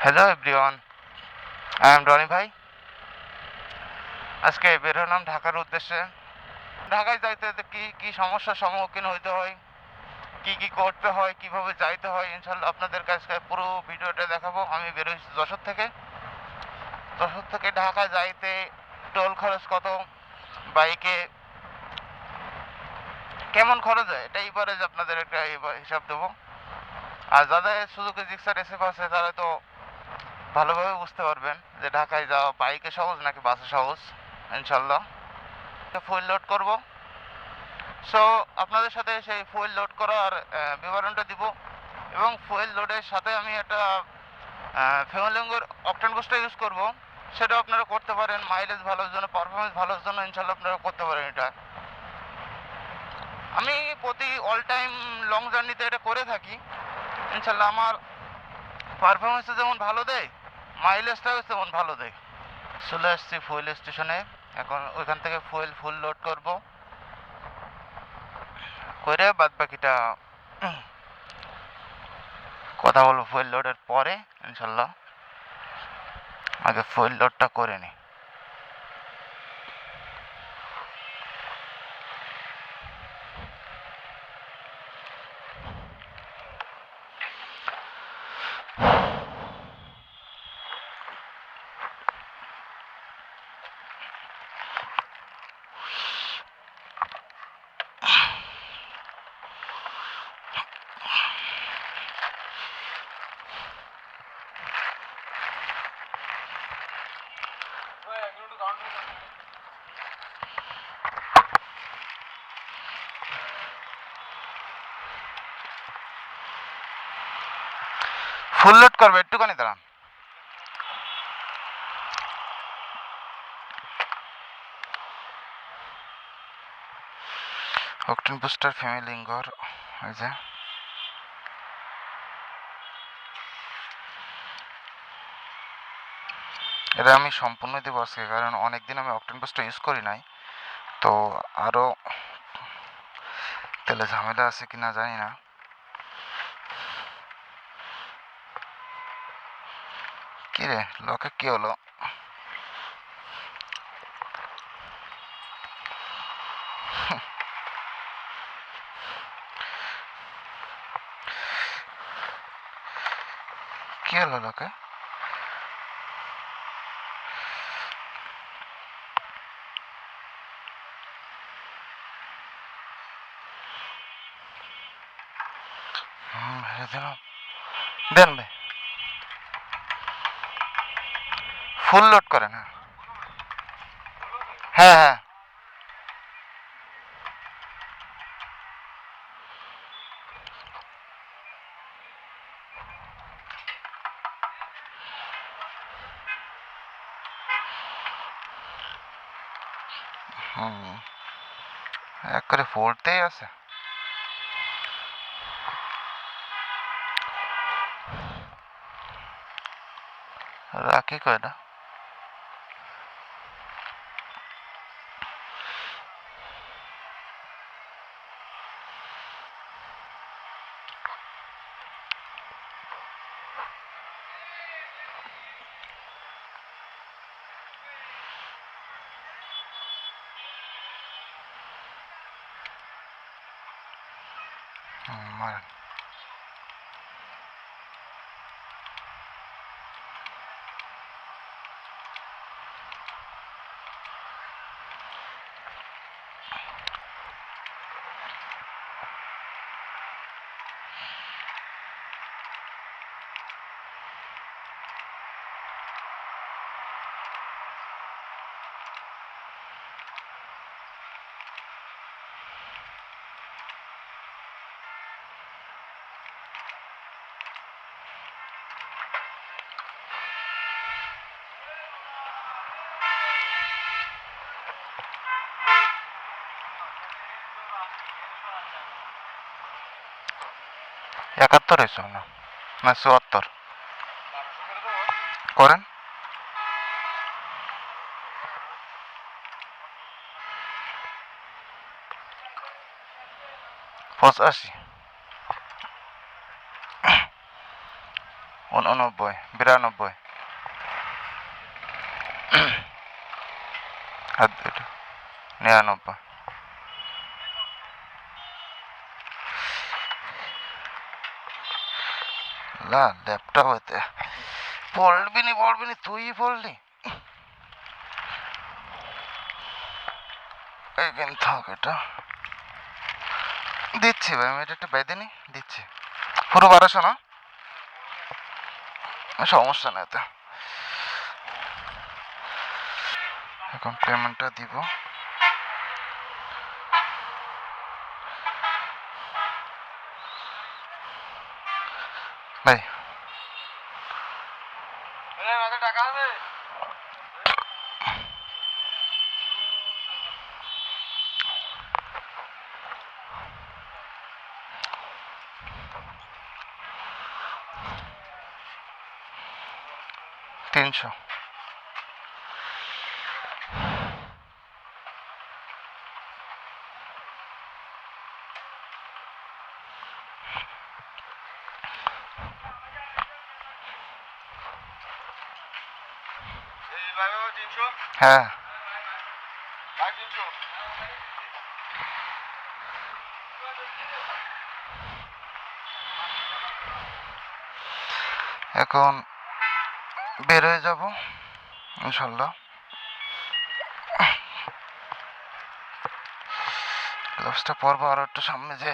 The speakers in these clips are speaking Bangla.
Hello everyone, I am Roni ভাই। আজকে বের হলাম ঢাকার উদ্দেশ্যে। ঢাকায় যাইতে কি কি সমস্যার সম্মুখীন হইতে হয়, কি কি করতে হয়, কিভাবে যাইতে হয়, ইনশাল্লাহ আপনাদের কাছে পুরো ভিডিওটা দেখাবো। আমি বেরোইছি যশোর থেকে। যশোর থেকে ঢাকা যাইতে টোল খরচ কত, বাইকে কেমন খরচ হয়, এটা এবারে আপনাদের একটা হিসাব দেবো। আর যাদের সুজুকি জিক্সার এসএফ আছে তারা তো ভালোভাবে বুঝতে পারবেন যে ঢাকায় যাওয়া বাইকে সহজ নাকি বাসে সহজ। ইনশাল্লাহ ফুয়েল লোড করব। সো আপনাদের সাথে সেই ফুয়েল লোড করার বিবরণটা দিব, এবং ফুয়েল লোডের সাথে আমি একটা ফ্যামিলিঙ্গের অকটেন বুস্টার ইউজ করব। সেটাও আপনারা করতে পারেন, মাইলেজ ভালোর জন্য, পারফরমেন্স ভালোর জন্য ইনশাল্লাহ আপনারা করতে পারেন এটা। আমি প্রতি অল টাইম লং জার্নিতে এটা করে থাকি। ইনশাল্লাহ আমার পারফরমেন্সও যেমন ভালো দেয়, মাইলেজটাও তেমন ভালো দেয়। চলে আসছি ফুয়েল স্টেশনে। এখন ওইখান থেকে ফুয়েল ফুল লোড করব, করে বাদ বাকিটা কথা বলবো ফুয়েল লোডের পরে ইনশাল্লাহ। আগে ফুয়েল লোডটা করে নিই। ফুল লোড করবে, একটুখানি দাঁড়ান। অকটেন বুস্টার ফ্যামিলিঙ্গর, এই যে এটা আমি সম্পূর্ণ দেবো আজকে, কারণ অনেকদিন আমি অকটেন বুস্টার ইউজ করি নাই। তো আরও তেলে ঝামেলা আছে কিনা জানি না। কি রে লকে কি হলো? কি হলো লকে? দেন ভাই, ফুল লোড করেন। হ্যাঁ হ্যাঁ হুম, এক করে ফুলতেই আছে। রাখি কয়টা? মারেন। একাত্তর হয়েছে না, না 74 করেন। 85, 89, 92, হাত দুটো 99। লা ল্যাপটপ হতে পড়বি নি তুই পড়লি। এইখানে থাক, এটা দিচ্ছি ভাই, আমি এটা একটা বেঁধে নি, দিচ্ছি পুরো 1200 না, সমস্যা নেই এতে। এখন পেমেন্টটা দিব। ভাই টাকা আছে 300। হ্যাঁ এখন বের হয়ে যাব ইনশাল্লাহ। গ্লাভসটা পরবো আরো একটু সামনে যে।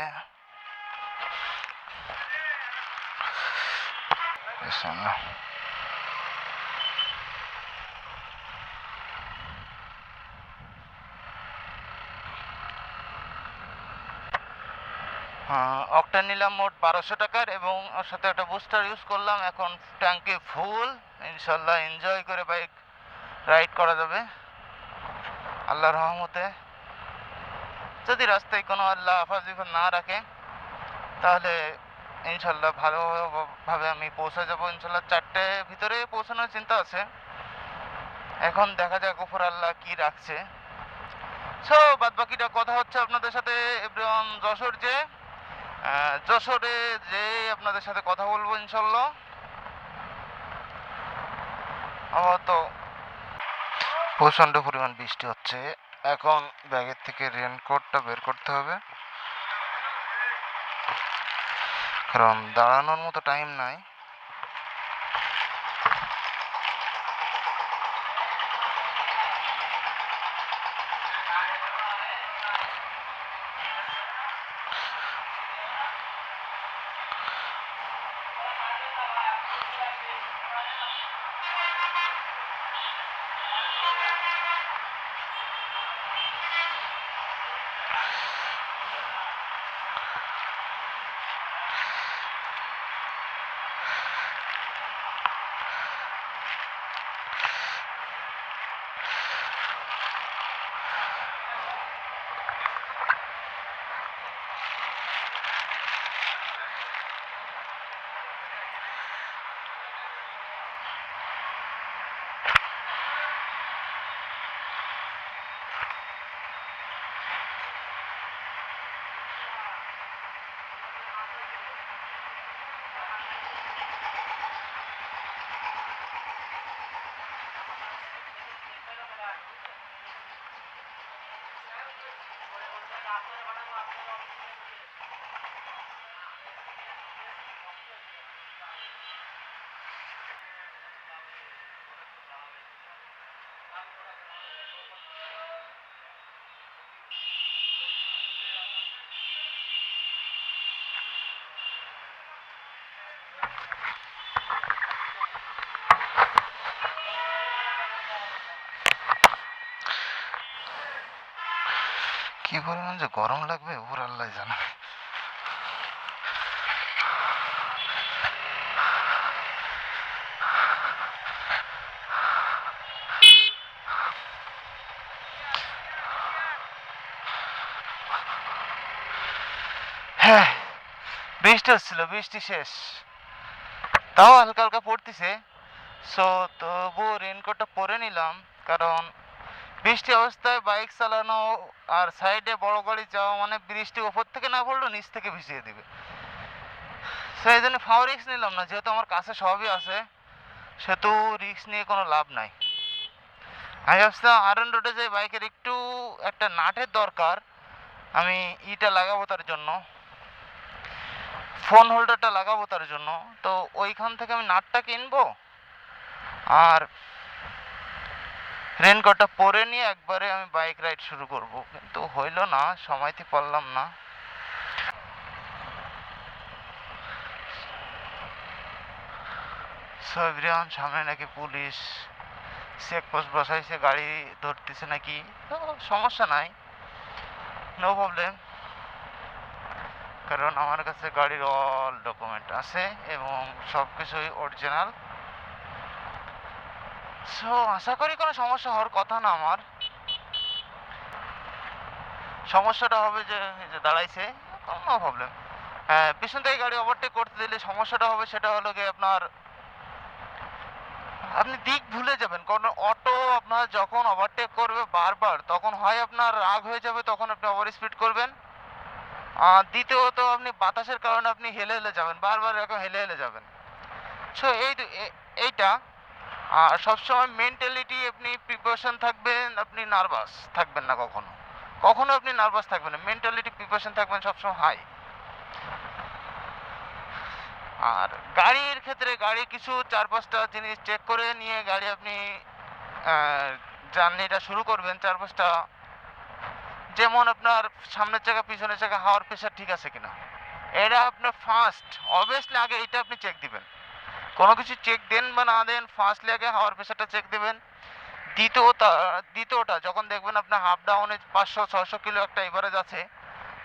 অকটেন নিলাম মোট 1200 টাকার, এবং ওর সাথে একটা বুস্টার ইউজ করলাম। এখন ট্যাঙ্কি ফুল, ইনশাল্লাহ এনজয় করে বাইক রাইড করা যাবে আল্লাহর রহমতে। যদি রাস্তায় কোনো আল্লাহ আফাত বিপদ না রাখে তাহলে ইনশাল্লাহ ভালোভাবে আমি পৌঁছে যাবো ইনশাল্লাহ। 4টে ভিতরে পৌঁছানোর চিন্তা আছে, এখন দেখা যাক উপর আল্লাহ কি রাখছে। সো বাদ বাকিটা কথা হচ্ছে আপনাদের সাথে এভরিওয়ান যশোরে যে আপনাদের সাথে কথা বলবো ইনশাল্লাহ। আমার তো প্রচণ্ড পরিমাণ বৃষ্টি হচ্ছে, এখন ব্যাগের থেকে রেনকোটটা বের করতে হবে, কারণ দাঁড়ানোর মতো টাইম নাই। কি পরিমাণ যে গরম লাগবে উপর আল্লাহ জানে। হ্যাঁ বৃষ্টি হচ্ছিল, বৃষ্টি শেষ, তাও হালকা হালকা পড়তেছে। সো তবুও রেনকোটটা পরে নিলাম, কারণ বৃষ্টি অবস্থায় বাইক চালানো আর সাইডে বড় গাড়ি যাওয়া মানে বৃষ্টি ওপর থেকে না পড়লেও নিচ থেকে ভিজিয়ে দিবে। সো এই জন্য ফাও রিস্ক নিলাম না, যেহেতু আমার কাছে সবই আছে সেহেতু রিস্ক নিয়ে কোনো লাভ নাই। আমি ভাবছিলাম আরএন রোডে যে বাইকের একটু একটা নাটের দরকার, আমি ইটা লাগাবো তার জন্য, ফোন হোল্ডারটা লাগাবো তার জন্য। তো ওইখান থেকে আমি নাটটা কিনবো আর রেনকোটটা পরে নিয়ে একবারে আমি বাইক রাইড শুরু করব, কিন্তু হইল না, সময়তে পারলাম না। সো এভরিওয়ান, সামনে নাকি পুলিশ চেকপোস্ট বসাইছে, গাড়ি ধরতেছে নাকি, তো সমস্যা নাই, নো প্রবলেম, কারণ আমার কাছে গাড়ির অল ডকুমেন্ট আছে এবং সব কিছুই অরিজিনাল। সো আশা করি কোনো সমস্যা হওয়ার কথা না। আমার সমস্যাটা হবে যে এই যে দাঁড়াইছে, নো প্রবলেম। হ্যাঁ, পিছন থেকে গাড়ি ওভারটেক করতে দিলে সমস্যাটা হবে সেটা হলো গিয়ে আপনার, আপনি দিক ভুলে যাবেন। কারণ অটো আপনার যখন ওভারটেক করবে বারবার, তখন হয় আপনার রাগ হয়ে যাবে, তখন আপনি ওভার স্পিড করবেন। আর দ্বিতীয়ত আপনি বাতাসের কারণে আপনি হেলে হেলে যাবেন, বারবার এরকম হেলে হেলে যাবেন। সো এইটা। আর সবসময় মেন্টালিটি আপনি প্রিপারেশন থাকবেন, আপনি নার্ভাস থাকবেন না কখনো, কখনো আপনি নার্ভাস থাকবেন না, মেন্টালিটি প্রিপারেশন থাকবেন সবসময় হাই। আর গাড়ির ক্ষেত্রে গাড়ি কিছু 4-5টা জিনিস চেক করে নিয়ে গাড়ি আপনি জার্নিটা শুরু করবেন। 4-5টা, যেমন আপনার সামনের চাকা পিছনের চাকা হাওয়ার প্রেশার ঠিক আছে কিনা, এটা আপনার ফার্স্ট অবভিয়াসলি আগে এটা আপনি চেক দিবেন। কোনো কিছু চেক দেন বা না দেন, ফার্স্টলি আগে হাওয়ার প্রেশারটা চেক দেবেন। দ্বিতীয়টা যখন দেখবেন আপনার হাফ ডাউনে 500-600 কিলো একটা এভারেজ আছে,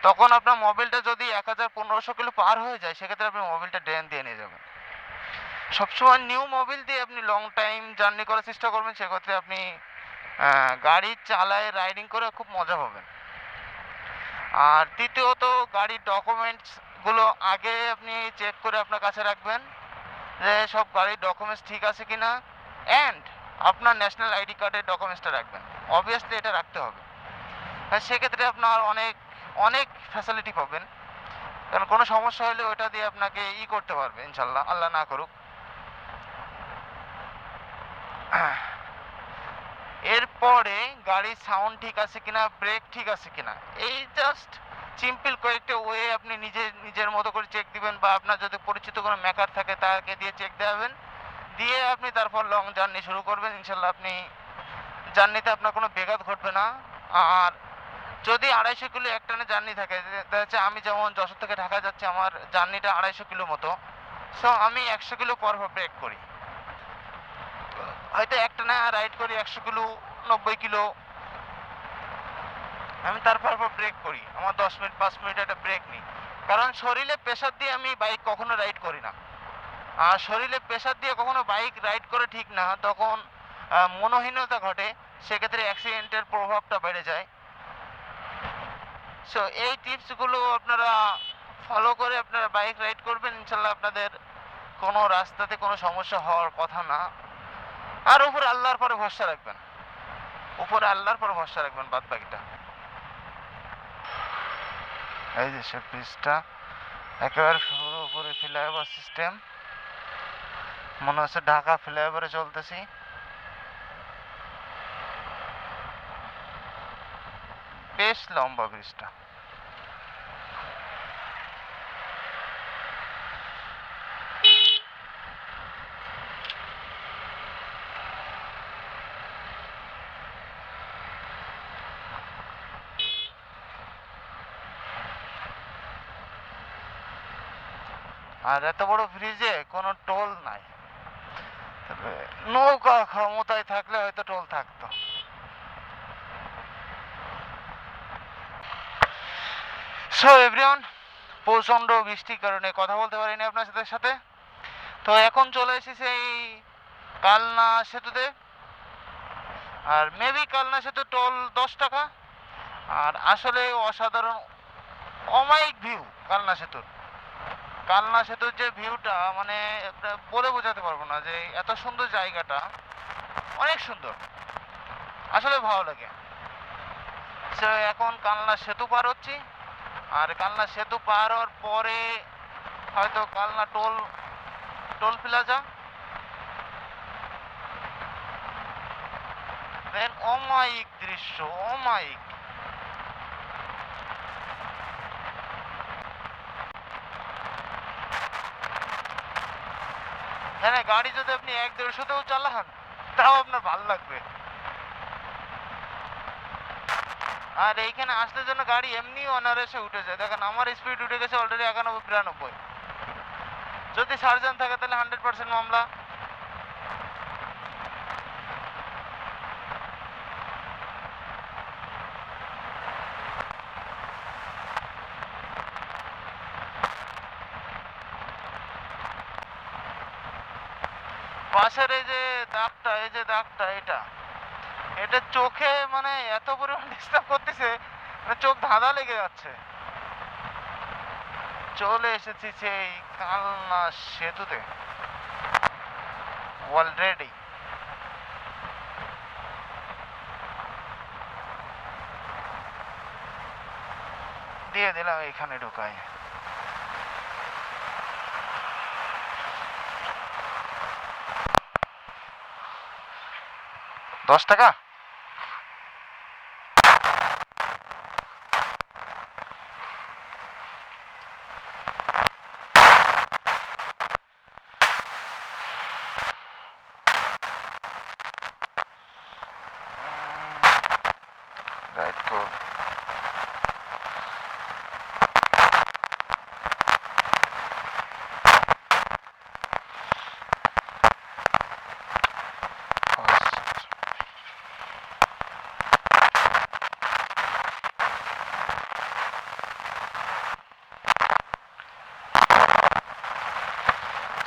তখন আপনার মোবিলটা যদি 1000-1500 কিলো পার হয়ে যায়, সেক্ষেত্রে আপনি মোবিলটা ড্রেন দিয়ে নিয়ে যাবেন। সবসময় নিউ মোবিল দিয়ে আপনি লং টাইম জার্নি করার চেষ্টা করবেন, সেক্ষেত্রে আপনি গাড়ি চালায় রাইডিং করে খুব মজা পাবেন। আর তৃতীয়ত, গাড়ির ডকুমেন্টসগুলো আগে আপনি চেক করে আপনার কাছে রাখবেন যে সব গাড়ির ডকুমেন্টস ঠিক আছে কিনা, অ্যান্ড আপনার ন্যাশনাল আইডি কার্ডের ডকুমেন্টসটা রাখবেন, অবভিয়াসলি এটা রাখতে হবে। সেক্ষেত্রে আপনার অনেক অনেক ফ্যাসিলিটি পাবেন, কারণ কোনো সমস্যা হলে ওটা দিয়ে আপনাকে করতে পারবে ইনশাল্লাহ, আল্লাহ না করুক। এরপরে গাড়ির সাউন্ড ঠিক আছে কিনা, ব্রেক ঠিক আছে কিনা, এই জাস্ট সিম্পল কয়েকটা ওয়ে আপনি নিজের মতো করে চেক দিবেন, বা আপনার যদি পরিচিত কোনো মেকার থাকে তাকে দিয়ে চেক দেওয়াবেন, দিয়ে আপনি তারপর লং জার্নি শুরু করবেন। ইনশাল্লাহ আপনি জার্নিতে আপনার কোনো ব্যাঘাত ঘটবে না। আর যদি 250 কিলো একটানে জার্নি থাকে, দেখা যাচ্ছে আমি যেমন যশোর থেকে ঢাকা যাচ্ছি, আমার জার্নিটা 250 কিলো মতো, সো আমি 100 কিলো পর ব্রেক করি, হয়তো একটানা রাইড করি 100 কিলো 90 কিলো, আমি তারপর ব্রেক করি, আমার 10 মিনিট 5 মিনিট একটা ব্রেক নিই, কারণ শরীরে প্রেশার দিয়ে আমি বাইক কখনো রাইড করি না। আর শরীরে প্রেশার দিয়ে কখনো বাইক রাইড করে ঠিক না, তখন মনোহীনতা ঘটে, সেক্ষেত্রে অ্যাক্সিডেন্টের প্রভাবটা বেড়ে যায়। সো এই টিপসগুলো আপনারা ফলো করে আপনারা বাইক রাইড করবেন, ইনশাল্লাহ আপনাদের কোনো রাস্তাতে কোনো সমস্যা হওয়ার কথা না। আর উপরে আল্লাহর পরে ভরসা রাখবেন, উপরে আল্লাহর পরে ভরসা রাখবেন, বাদ বাকিটা। এই যে সে ব্রিজটা একেবারে উপরে ফ্লাইওভার সিস্টেম, মনে হচ্ছে ঢাকা ফ্লাইওভারে চলতেছি। বেশ লম্বা ব্রিজটা। আর এত বড় ব্রিজে কোনো টোল নাই, তবে নৌকা ক্ষমতায় থাকলে হয়তো টোল থাকতো। সো এভরিওয়ান, প্রচণ্ড বৃষ্টির কারণে কথা বলতে পারিনি আপনার সাথে। তো এখন চলে এসেছি এই কালনা সেতুতে, আর মেবি কালনা সেতু টোল 10 টাকা। আর আসলে অসাধারণ অমায়িক ভিউ কালনা সেতুর যে ভিউটা, মানে বলে বোঝাতে পারবো না, যে এত সুন্দর জায়গাটা, অনেক সুন্দর, আসলে ভালো লাগে। এখন কালনা সেতু পার হচ্ছি, আর কালনা সেতু পার হওয়ার পরে হয়তো কালনা টোল টোল প্লাজা, দেন অমায়িক দৃশ্য, অমায়িক। হ্যাঁ, গাড়ি যদি আপনি 1-150তেও চালান তাও আপনার ভালো লাগবে। আর এইখানে আসতে জন্য গাড়ি এমনি অনারেসে উঠে যায়। দেখেন আমার স্পিড উঠে গেছে অলরেডি 91-92। যদি সার্জন থাকে তাহলে 100% মামলা। পাশের এই যে দাগটা, এই যে দাগটা, এটা চোখে মানে এত পরিমাণ ডিস্টার্ব করতেছে, চোখ ধাঁধা লেগে যাচ্ছে। চলে এসেছি সেই কালনা সেতুতে অলরেডি। দিয়ে দিলাম এখানে ঢোকায়। $10। Right code.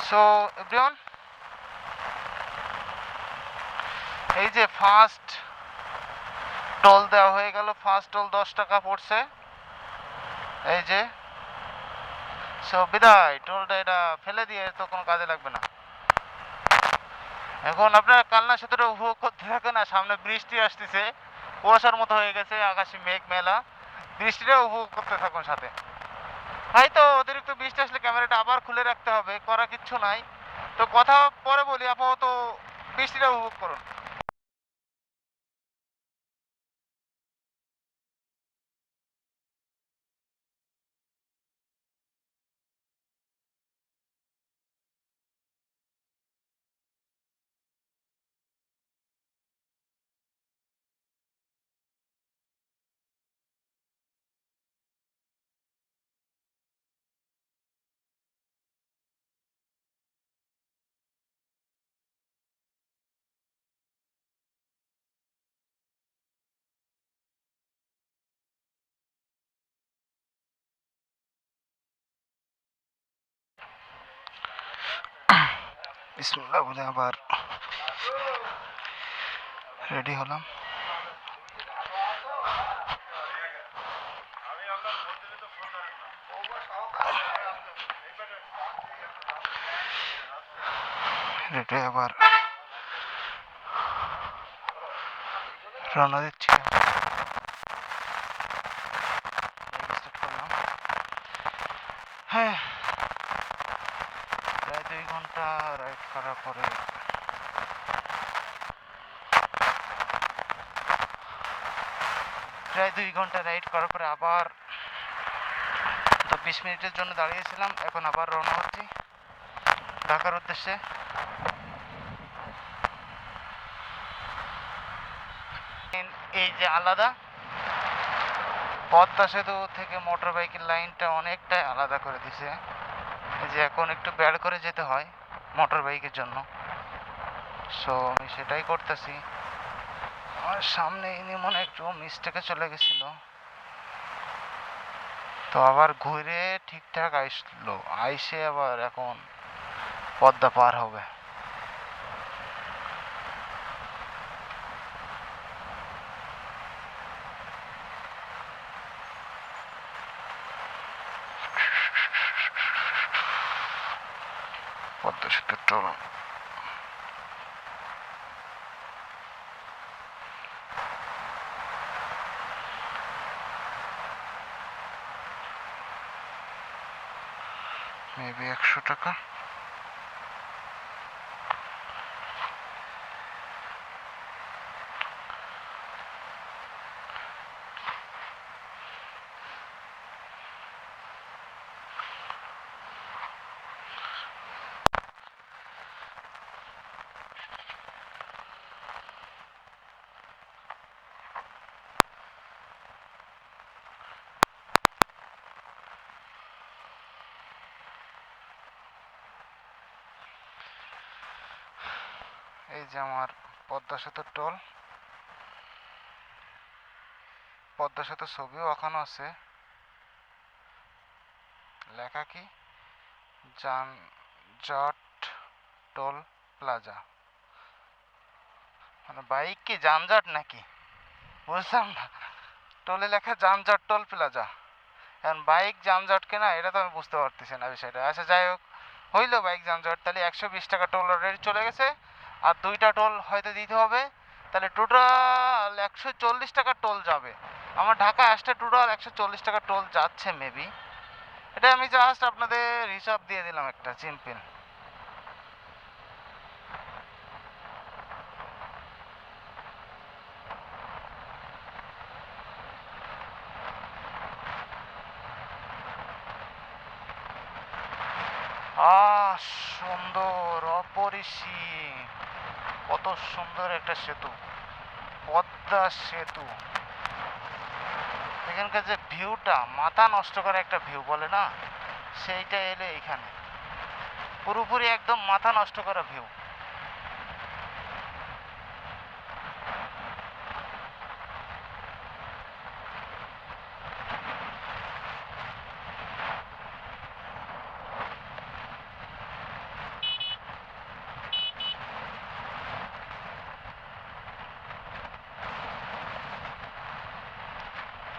সো এভরিওয়ান, এই যে ফার্স্ট টোল দেওয়া হয়ে গেল। ফার্স্ট টোল $10 পড়ছে, এই যে। সো বিদায়, টোলটা এটা ফেলে দিয়ে তো কোনো কাজে লাগবে না। এখন আপনারা কালনা সেতুটা উপভোগ করতে থাকেন। আর সামনে বৃষ্টি আসতেছে, কুয়াশার মতো হয়ে গেছে, আকাশে মেঘ মেলা। বৃষ্টিটা উপভোগ করতে থাকুন সাথে। হয়তো অতিরিক্ত বৃষ্টি আসলে ক্যামেরাটা আবার খুলে রাখতে হবে, করা কিচ্ছু নাই। তো কথা পরে বলি, আপাতত বৃষ্টিটা উপভোগ করুন। বিসমিল্লাহ বলে আবার রেডি হলাম। রেডি আবার রওনা দিচ্ছি। হ্যাঁ, প্রায় 2 ঘন্টা রাইড করার পরে আবার 20 মিনিটের জন্য দাঁড়িয়েছিলাম। এখন আবার রওনা হচ্ছি ঢাকার উদ্দেশ্যে। এই যে আলাদা পদ্মা সেতু থেকে মোটর বাইকের লাইনটা অনেকটাই আলাদা করে দিছে। এই যে এখন একটু ব্যাড করে যেতে হয় মোটর বাইকের জন্য। সো আমি সেটাই করতেছি। আমার সামনে ইনি মনে একটু মিস্টেকে চলে গেছিল, তো আবার ঘুরে ঠিকঠাক আসলো, আইসে আবার এখন পদ্মা পার হবে। পদ্মা সেতুর টোল। মেবি 100 টাকা। এই যে আমার পদ্মা সেতুর টোল, পদ্মা সেতুর ছবিও ওখানে আছে, লেখা কি যানজট টোল প্লাজা। মানে বাইক কি যানজট নাকি বুঝলাম না, টোলে লেখা যানজট টোল প্লাজা, এখন বাইক যানজট কিনা এটা তো আমি বুঝতে পারতেছি না বিষয়টা। আচ্ছা যাই হোক, হইলো বাইক যানজট, তাহলে 120 টাকা টোল অলরেডি চলে গেছে, আর 2টা টোল হয়তো দিতে হবে, তাহলে টোটাল 140 টাকা টোল যাবে। আমার ঢাকা আসতে টোটাল 140 টাকা টোল যাচ্ছে মেবি। এটা আমি জাস্ট আপনাদের হিসাব দিয়ে দিলাম একটা সিম্পল। সুন্দর, অপরিসীম, কত সুন্দর একটা সেতু, পদ্মা সেতু। এখানকার যে ভিউটা, মাথা নষ্ট করা একটা ভিউ বলে না, সেইটা এলে এখানে পুরোপুরি একদম মাথা নষ্ট করা ভিউ।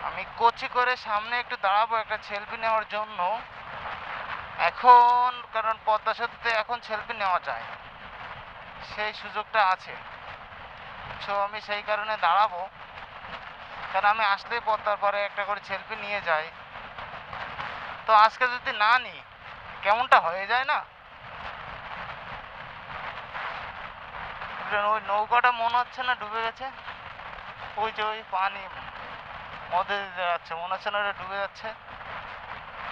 আমি কোচি করে সামনে একটু দাঁড়াবো একটা সেলফি নেওয়ার জন্য এখন, কারণ পদ্মা সেতুতে এখন সেলফি নেওয়া যায়, সেই সুযোগটা আছে। সো আমি সেই কারণে দাঁড়াবো, কারণ আমি আসলেই পদ্মার পরে একটা করে সেলফি নিয়ে যাই। তো আজকে যদি না নিই কেমনটা হয়ে যায় না। ওই নৌকাটা মনে হচ্ছে না ডুবে গেছে, ওই যে ওই পানি মধ্যে যাচ্ছে, মনে হচ্ছে না ওটা ডুবে যাচ্ছে।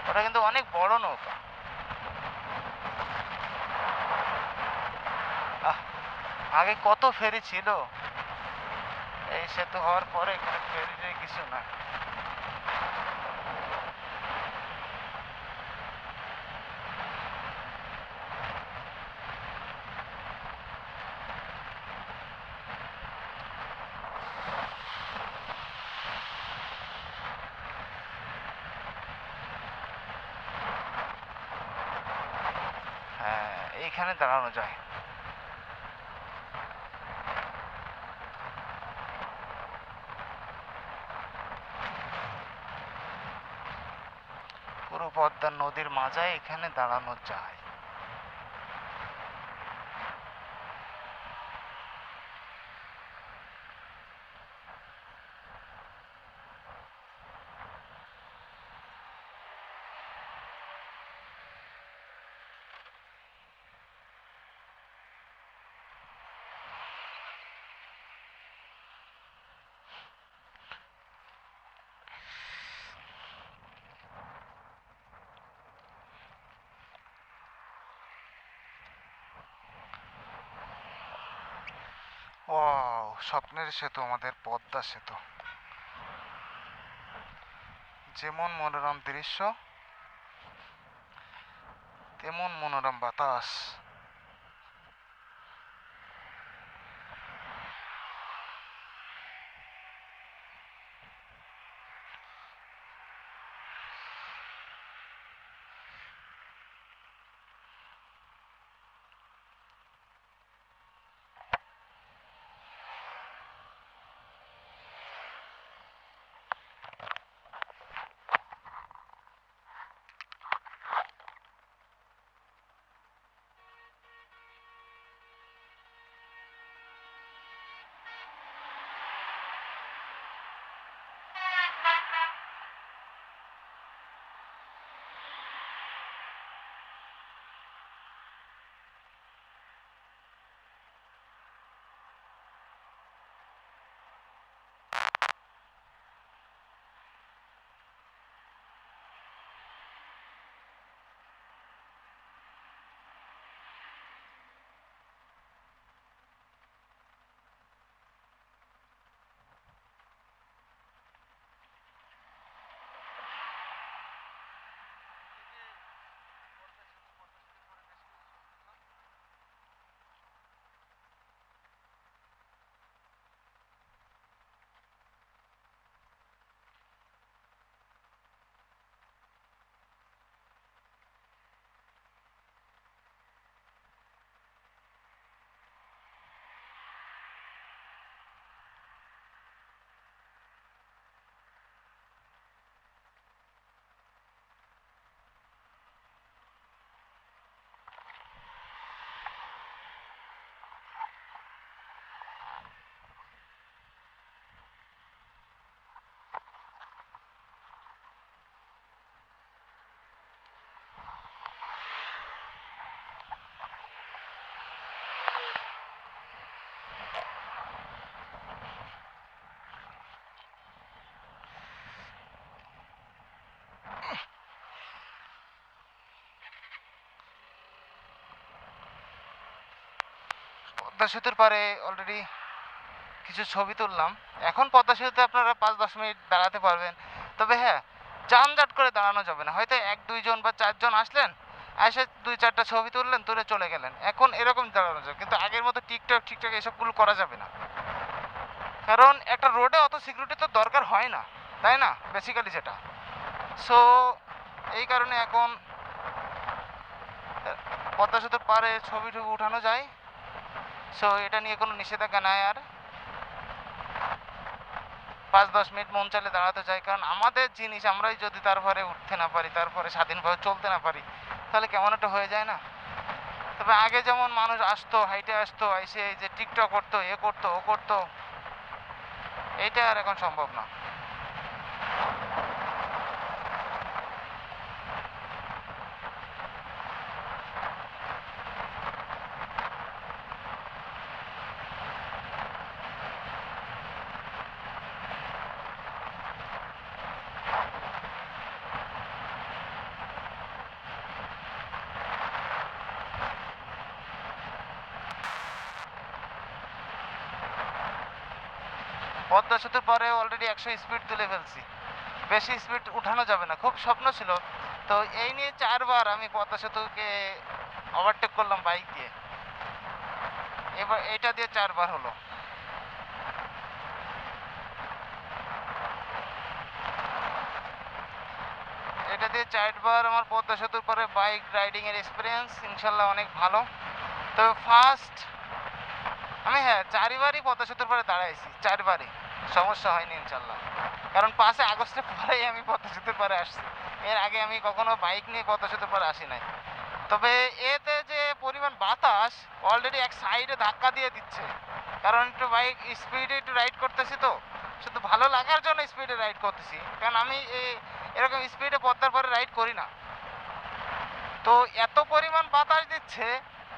ওটা কিন্তু অনেক বড় নৌকা। আগে কত ফেরি ছিল, এই সেতু হওয়ার পরে এখানে ফেরি কিছু না। হ্যাঁ, এইখানে দাঁড়ানো যায়। পুরো পদ্মা নদীর মাঝায় এখানে দাঁড়ানো যায়। ওয়াও, স্বপ্নের সেতু আমাদের পদ্মা সেতু। যেমন মনোরম দৃশ্য তেমন মনোরম বাতাস। পদ্মা সেতুর পারে অলরেডি কিছু ছবি তুললাম। এখন পদ্মা সেতুতে আপনারা 5-10 মিনিট দাঁড়াতে পারবেন, তবে হ্যাঁ, যানজট করে দাঁড়ানো যাবে না। হয়তো 1-2 জন বা 4 জন আসলেন, এসে 2-4টা ছবি তুললেন, তুলে চলে গেলেন। এখন এরকম দাঁড়ানো যাবে, কিন্তু আগের মতো টিকটক টিকটক এসবগুলো করা যাবে না। কারণ একটা রোডে অত সিকিউরিটি তো দরকার হয় না, তাই না? বেসিক্যালি যেটা, সো এই কারণে এখন পদ্মা সেতুর পারে ছবি টবি উঠানো যায়। সো এটা নিয়ে কোনো নিষেধাজ্ঞা নাই। আর 5-10 মিনিট মন চাইলে দাঁড়াতে চাই, কারণ আমাদের জিনিস আমরাই যদি তারপরে উঠতে না পারি, তারপরে স্বাধীনভাবে চলতে না পারি, তাহলে কেমন একটা হয়ে যায় না? তবে আগে যেমন মানুষ আসতো, হাইটে আসতো, এসে এই যে টিকটক করতো, এ করতো, ও করতো, এইটা আর এখন সম্ভব না। পদ্মা সেতুর পরে অলরেডি 100 স্পিড তুলে ফেলছি। বেশি স্পিড উঠানো যাবে না, খুব স্বপ্ন ছিল। তো এই নিয়ে 4বার আমি পদ্মা সেতুকে ওভারটেক করলাম বাইক দিয়ে। এবার এটা দিয়ে 4বার হলো। এটা দিয়ে 4বার আমার পদ্মা সেতুর পরে বাইক রাইডিংয়ের এক্সপিরিয়েন্স ইনশাল্লাহ অনেক ভালো। তবে ফার্স্ট আমি, হ্যাঁ, 4বারই পদ্মা সেতুর পরে দাঁড়াইছি, 4বারই সমস্যা হয়নি ইনশাল্লাহ। কারণ 5 আগস্টের পরেই আমি পদ্মা সেতুর পরে আসছি। এর আগে আমি কখনো বাইক নিয়ে পদ্মা সেতুর পরে আসি নাই। তবে এতে যে পরিমাণ বাতাস অলরেডি এক সাইডে ধাক্কা দিয়ে দিচ্ছে, কারণ একটু বাইক স্পিডে একটু রাইড করতেছি, তো শুধু ভালো লাগার জন্য স্পিডে রাইড করতেছি, কারণ আমি এরকম স্পিডে পদ্মার পরে রাইড করি না। তো এত পরিমাণ বাতাস দিচ্ছে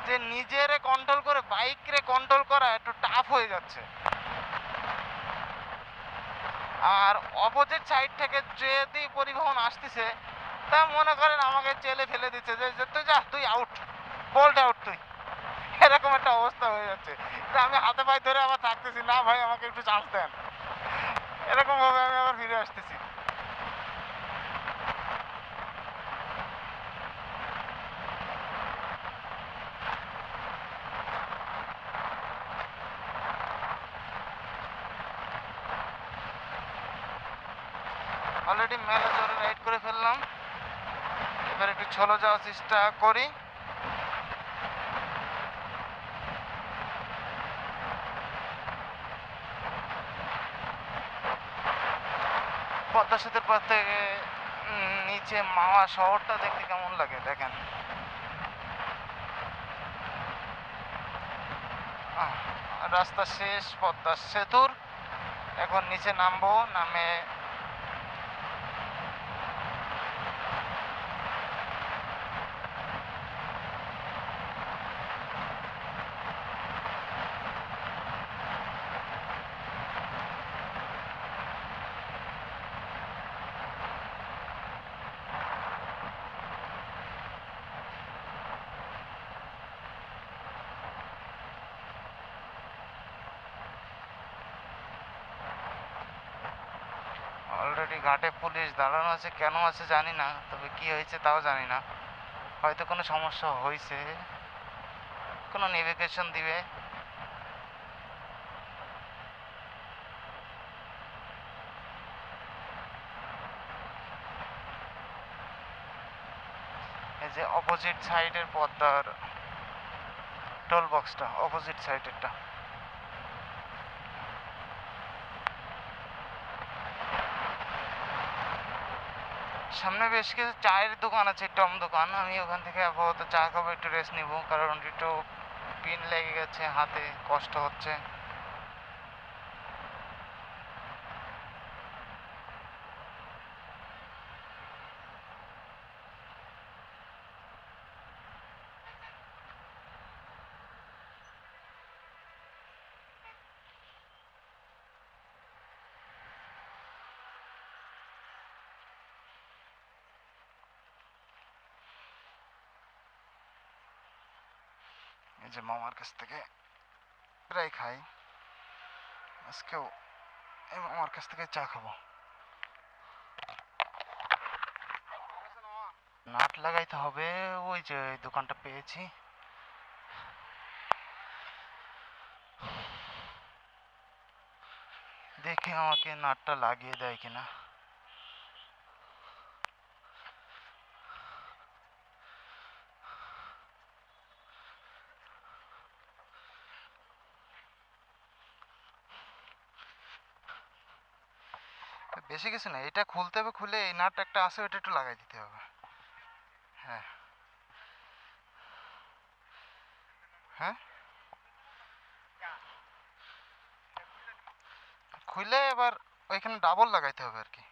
যে নিজেরে কন্ট্রোল করে বাইকরে কন্ট্রোল করা একটু টাফ হয়ে যাচ্ছে। আর অপোজিট সাইড থেকে যদি পরিবহন আসতেছে, তা মনে করেন আমাকে চেলে ফেলে দিচ্ছে যে তুই যা, তুই আউট, বোল্ট আউট তুই, এরকম একটা অবস্থা হয়ে যাচ্ছে। যে আমি হাতে পায়ে ধরে আবার থাকতেছি, না ভাই আমাকে একটু চান্স দেন, এরকম ভাবে আমি আবার ফিরে আসতেছি। অলরেডি মেলা জোরে রাইড করে ফেললাম, এবার একটু চলে যাওয়ার চেষ্টা করি। পদ্মা সেতুর পাশ থেকে নিচে মাওয়া শহরটা দেখতে কেমন লাগে দেখেন। রাস্তা শেষ পদ্মা সেতুর, এখন নিচে নামবো, নামে অলরেডি ঘাটে পুলিশ দাঁড়ানো আছে, কেন আছে জানি না, তবে কি হয়েছে তাও জানি না। হয়তো কোনো সমস্যা হয়েছে, কোনো নেভিগেশন দিবে। এই যে অপোজিট সাইডের পদ্মার টোল বক্সটা, অপোজিট সাইডেরটা। সামনে বেশ কিছু চায়ের দোকান আছে, টম দোকান, আমি ওখান থেকে আপাতত চা খাবো, একটু রেস্ট নিব, কারণ একটু পিন লেগে গেছে হাতে, কষ্ট হচ্ছে। এই যে মামার কাছ থেকে প্রায় খাই, আজকেও আমার কাছ থেকে চা খাবো। নাট লাগাইতে হবে, ওই যে ওই দোকানটা পেয়েছি। দেখি আমাকে নাটটা লাগিয়ে দেয় কিনা। বেশি কিছু না, এটা খুলতে হবে, খুলে এই নাট একটা আছে ওটা একটু লাগাই দিতে হবে। হ্যাঁ হ্যাঁ, খুলে এবার ওইখানে ডাবল লাগাইতে হবে আর কি।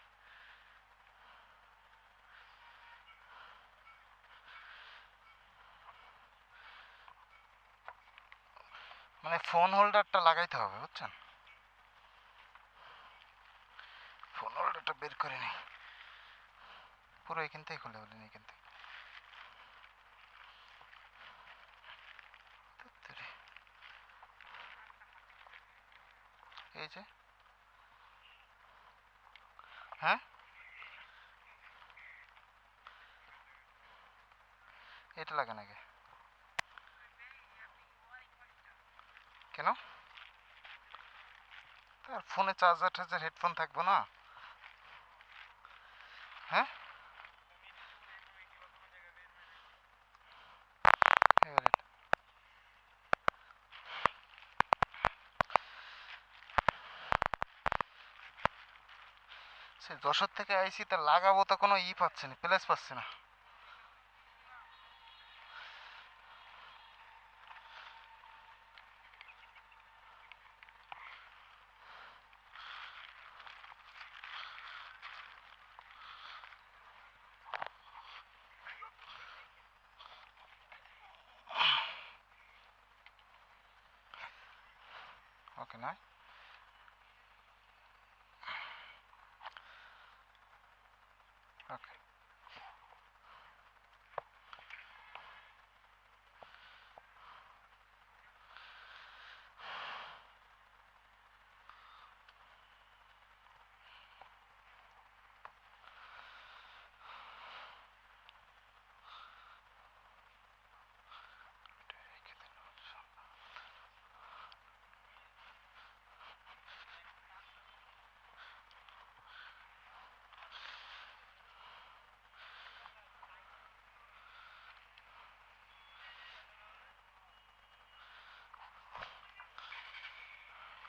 মানে ফোন হোল্ডারটা লাগাইতে হবে, বুঝছেন? ফোন হোল্ডারটা বের করে নিই, পুরো এখান থেকে খুলে বলিনি, এখান থেকে। ধুত্তেরি। এই যে, হ্যাঁ এটা লাগে নাকি? কেন? তার ফোনে চার্জার টার্জার হেডফোন থাকবো না? হ্যাঁ, এবার এটা সে যশোর থেকে আইসি, তা লাগাবো তো কোনো পাচ্ছে না, প্লেস পাচ্ছে না। ওকে না, ওকে।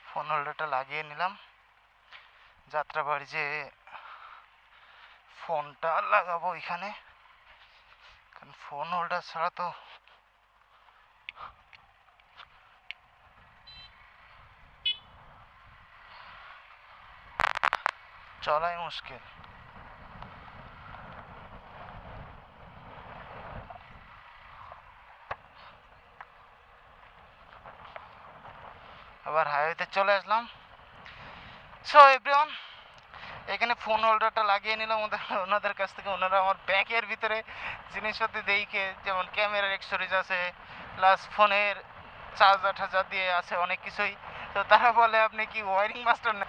ফোন হোল্ডারটা লাগিয়ে নিলাম, যাত্রাবাড়ি যে ফোনটা লাগাবো এখানে, কারণ ফোন হোল্ডার ছাড়া তো চলাই মুশকিল। আবার হাইওয়েতে চলে আসলাম। সো এভরিওয়ান, এখানে ফোন হোল্ডারটা লাগিয়ে নিলাম ওনাদের কাছ থেকে। ওনারা আমার ব্যাগের ভিতরে জিনিসপত্র দেখে, যেমন ক্যামেরার অ্যাক্সেসরিজ আছে, প্লাস ফোনের চার্জার টার্জার দিয়ে আছে অনেক কিছুই। তো তারা বলে আপনি কি ওয়ারিং মাস্টার না?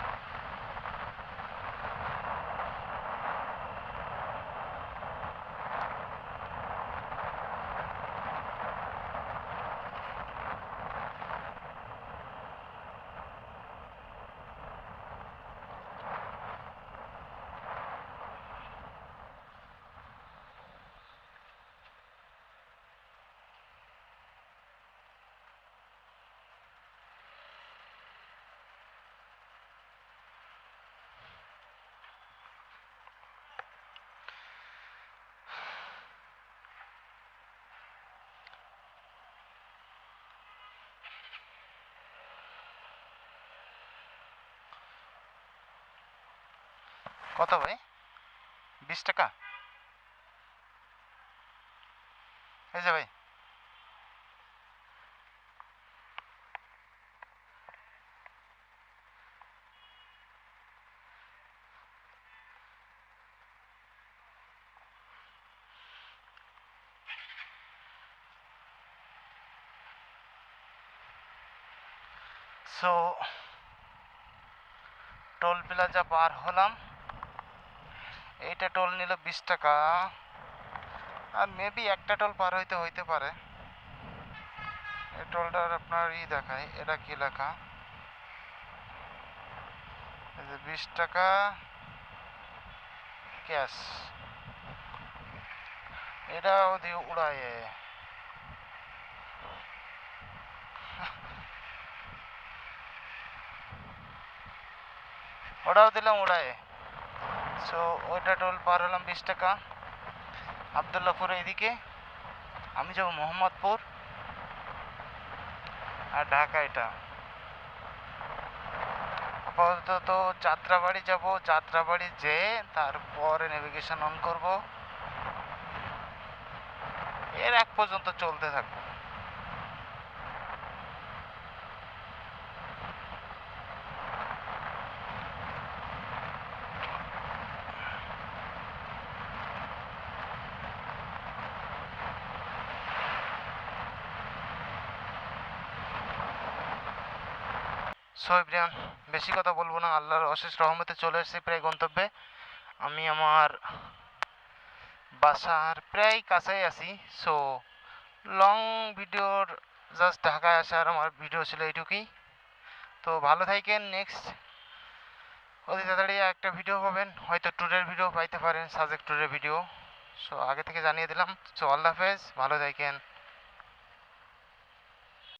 কত ভাই? 20 টাকা? এই যে ভাই, সো টোল প্লাজা পার হলাম, এইটা টোল নিল 20 টাকা, আর মেবি একটা টোল পার হইতে পারে। এই টোলটার আপনার দেখায়, এটা কি লেখা, এই যে 20 টাকা ক্যাশ, এটা ওদি উড়ায়, ওটাও দিলাম উড়ায়। সো ওইটা টোল পার হলাম 20 টাকা। আবদুল্লাপুর এইদিকে, আমি যাবো মোহাম্মদপুর, আর ঢাকা এটা। আপাতত তো যাত্রাবাড়ি যাব, যাত্রাবাড়ি যেয়ে তারপরে নেভিগেশন অন করব, এর এক পর্যন্ত চলতে থাকবো। সো এভরিওয়ান, বেশি কথা বলবো না, আল্লাহর অশেষ রহমতে চলে এসেছি প্রায় গন্তব্যে। আমি আমার বাসার প্রায় কাছেই আছি। সো লং ভিডিওর জাস্ট ঢাকায় আসার আমার ভিডিও ছিল এইটুকুই। তো ভালো থাকেন, নেক্সট অতি তাড়াতাড়ি একটা ভিডিও পাবেন, হয়তো ট্যুরের ভিডিও পাইতে পারেন, সাজেক ট্যুরের ভিডিও। সো আগে থেকে জানিয়ে দিলাম। সো আল্লাহ হাফেজ, ভালো থাকেন।